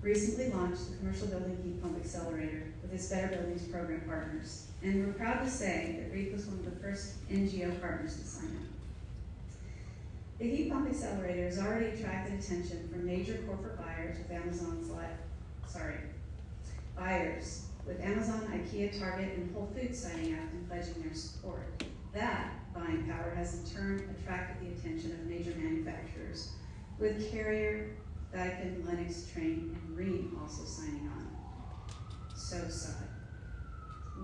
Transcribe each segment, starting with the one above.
recently launched the Commercial Building Heat Pump Accelerator with its Better Buildings program partners, and we're proud to say that REEF was one of the first NGO partners to sign up. The Heat Pump Accelerator has already attracted attention from major corporate buyers with Amazon, IKEA, Target, and Whole Foods signing up and pledging their support. That buying power has in turn attracted the attention of major manufacturers, with Carrier, Daikin, Lennox, Trane, and Rheem also signing on. So, Saad,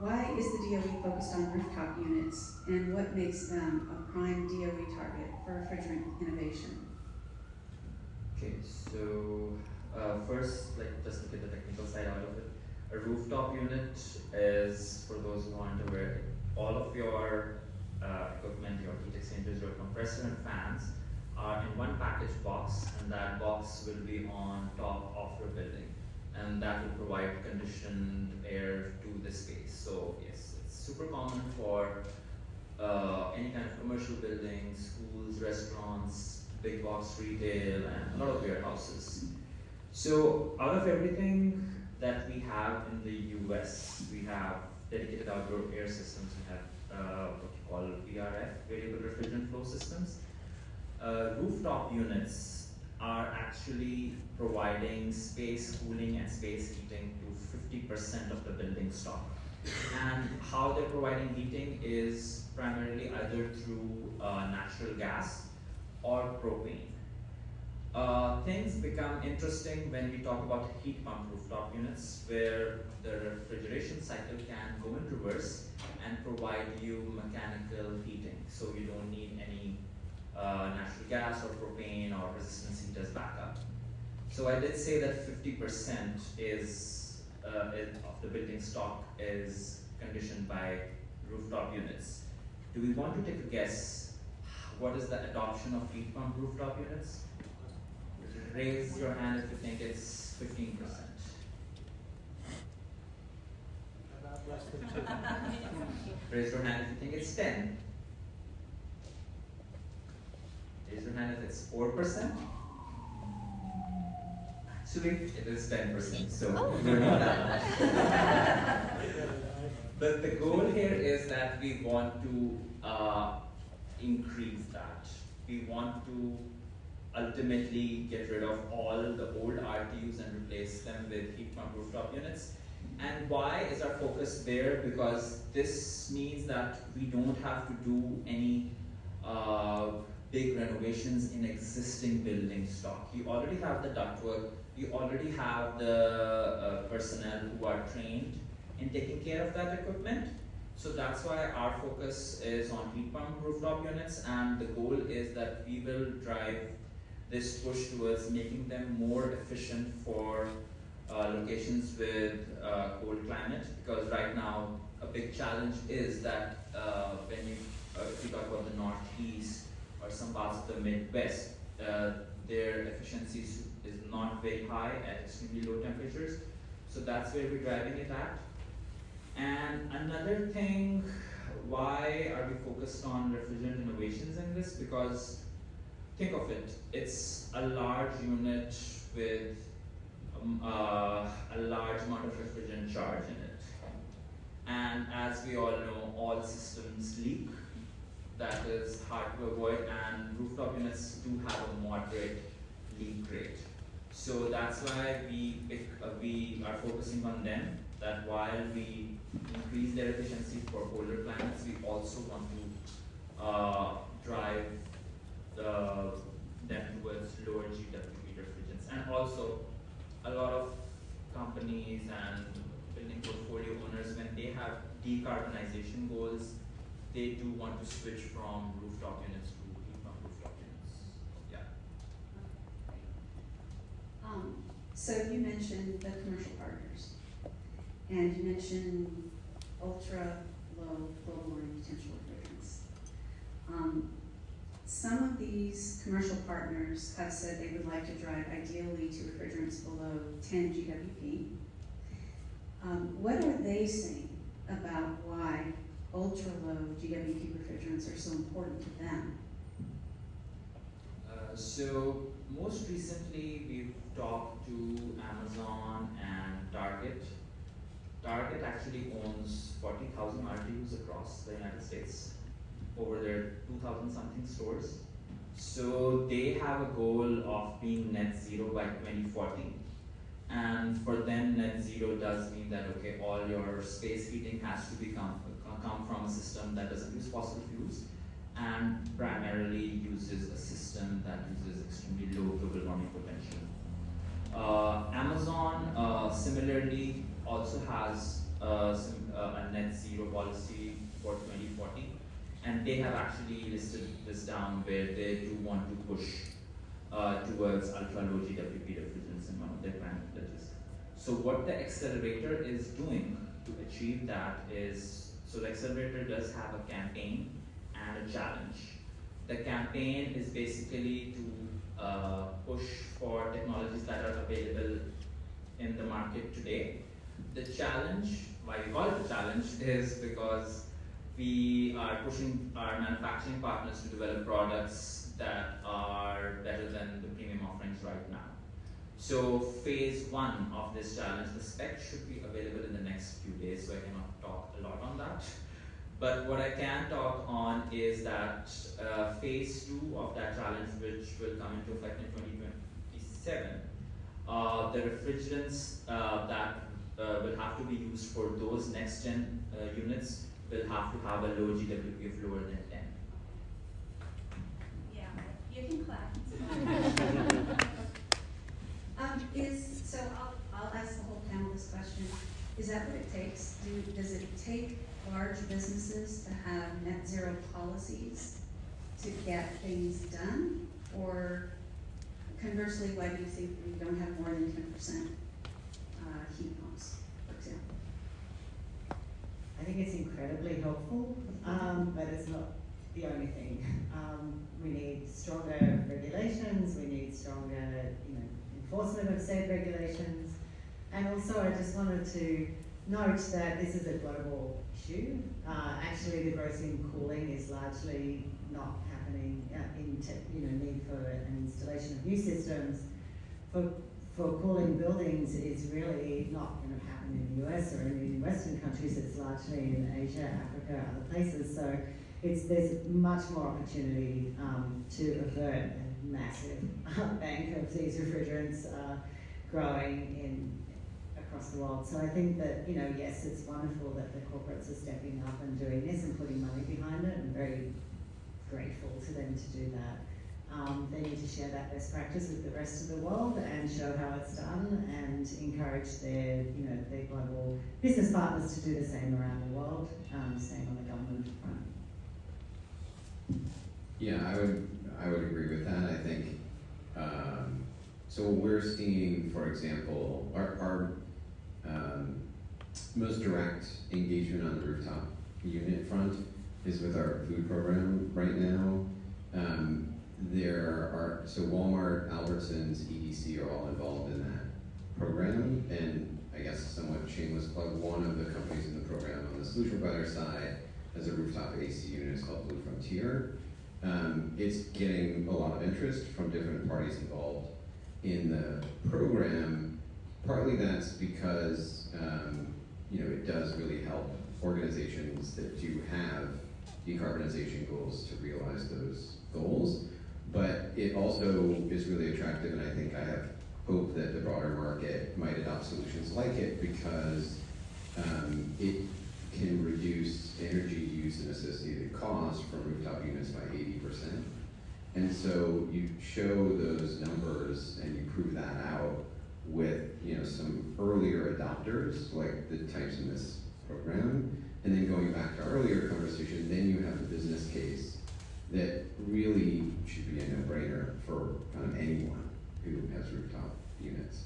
why is the DOE focused on rooftop units, and what makes them a prime DOE target for refrigerant innovation? Okay, so first, just to get the technical side out of it, a rooftop unit is, for those who aren't aware, all of your equipment, your heat exchangers, your compressor and fans are in one package box, and that box will be on top of your building, and that will provide conditioned air to the space. So yes, it's super common for any kind of commercial buildings, schools, restaurants, big box retail, and a lot of warehouses. So out of everything that we have in the US, we have dedicated outdoor air systems. We have what you call VRF, variable refrigerant flow systems. Rooftop units are actually providing space cooling and space heating to 50% of the building stock. And how they're providing heating is primarily either through natural gas or propane. Things become interesting when we talk about heat pump rooftop units, where the refrigeration cycle can go in reverse and provide you mechanical heating. So you don't need any natural gas or propane or resistance heaters backup. So I did say that 50% is of the building stock is conditioned by rooftop units. Do we want to take a guess? What is the adoption of heat pump rooftop units? Raise your hand if you think it's 15%. About less than 2. Raise your hand if you think it's 10. Raise your hand if it's 4%. Actually, it is 10%, so we're not that much. But the goal here is that we want to increase that. We want to ultimately get rid of all the old RTUs and replace them with heat pump rooftop units. And why is our focus there? Because this means that we don't have to do any big renovations in existing building stock. You already have the ductwork, you already have the personnel who are trained in taking care of that equipment. So that's why our focus is on heat pump rooftop units, and the goal is that we will drive this push towards making them more efficient for locations with cold climate, because right now a big challenge is that if you talk about the Northeast or some parts of the Midwest, their efficiency is not very high at extremely low temperatures. So that's where we're driving it at. And another thing, why are we focused on refrigerant innovations in this? Because think of it, it's a large unit with a large amount of refrigerant charge in it. And as we all know, all systems leak. That is hard to avoid, and rooftop units do have a moderate leak rate. So that's why we are focusing on them, that while we increase their efficiency for colder climates, we also want to drive them towards lower GWP refrigerants. And also, a lot of companies and building portfolio owners, when they have decarbonization goals, they do want to switch from rooftop units to heat pump rooftop units. Yeah. So you mentioned the commercial partners, and you mentioned ultra low global warming potential refrigerants. Some of these commercial partners have said they would like to drive ideally to refrigerants below 10 GWP. What are they saying about why ultra low GWP refrigerants are so important to them? So most recently we've talk to Amazon and Target. Target actually owns 40,000 RTUs across the United States over their 2,000 something stores. So they have a goal of being net zero by 2040. And for them, net zero does mean that, okay, all your space heating has to come from a system that doesn't use fossil fuels and primarily uses a system that uses extremely low global warming potential. Amazon similarly also has a net zero policy for 2040, and they have actually listed this down where they do want to push towards ultra low GWP refrigerants in one of their brand pledges. So what the accelerator is doing to achieve that is, so the accelerator does have a campaign and a challenge. The campaign is basically to push for technologies that are available in the market today. The challenge, why we call it a challenge, is because we are pushing our manufacturing partners to develop products that are better than the premium offerings right now. So phase one of this challenge, the spec should be available in the next few days, so I cannot talk a lot on that. But what I can talk on is that phase two of that challenge, which will come into effect in 2027, the refrigerants that will have to be used for those next gen units will have to have a low GWP of lower than 10. Yeah, you can clap. So I'll ask the whole panel this question. Is that what it takes? Does it take large businesses to have net zero policies to get things done? Or conversely, why do you think we don't have more than 10% heat pumps, for example? I think it's incredibly helpful, but it's not the only thing. We need stronger regulations, we need stronger enforcement of said regulations, and also I just wanted to note that this is a global issue. Actually, the growth in cooling is largely not happening in need for an installation of new systems. For cooling buildings is really not going to happen in the US or in Western countries. It's largely in Asia, Africa, other places. So there's much more opportunity to avert a massive bank of these refrigerants growing across the world. So I think that, yes, it's wonderful that the corporates are stepping up and doing this and putting money behind it. I'm very grateful to them to do that. They need to share that best practice with the rest of the world and show how it's done and encourage their global business partners to do the same around the world, same on the government front. Yeah, I would agree with that. I think, so we're seeing, for example, our most direct engagement on the rooftop unit front is with our food program right now. So Walmart, Albertsons, EDC are all involved in that program, and I guess somewhat shameless plug, one of the companies in the program on the solution provider side has a rooftop AC unit. It's called Blue Frontier. It's getting a lot of interest from different parties involved in the program. Partly that's because it does really help organizations that do have decarbonization goals to realize those goals. But it also is really attractive, and I think I have hope that the broader market might adopt solutions like it because it can reduce energy use and associated costs from rooftop units by 80%. And so you show those numbers and you prove that out with some earlier adopters, like the types in this program, and then going back to our earlier conversation, then you have the business case that really should be a no-brainer for kind of anyone who has rooftop units.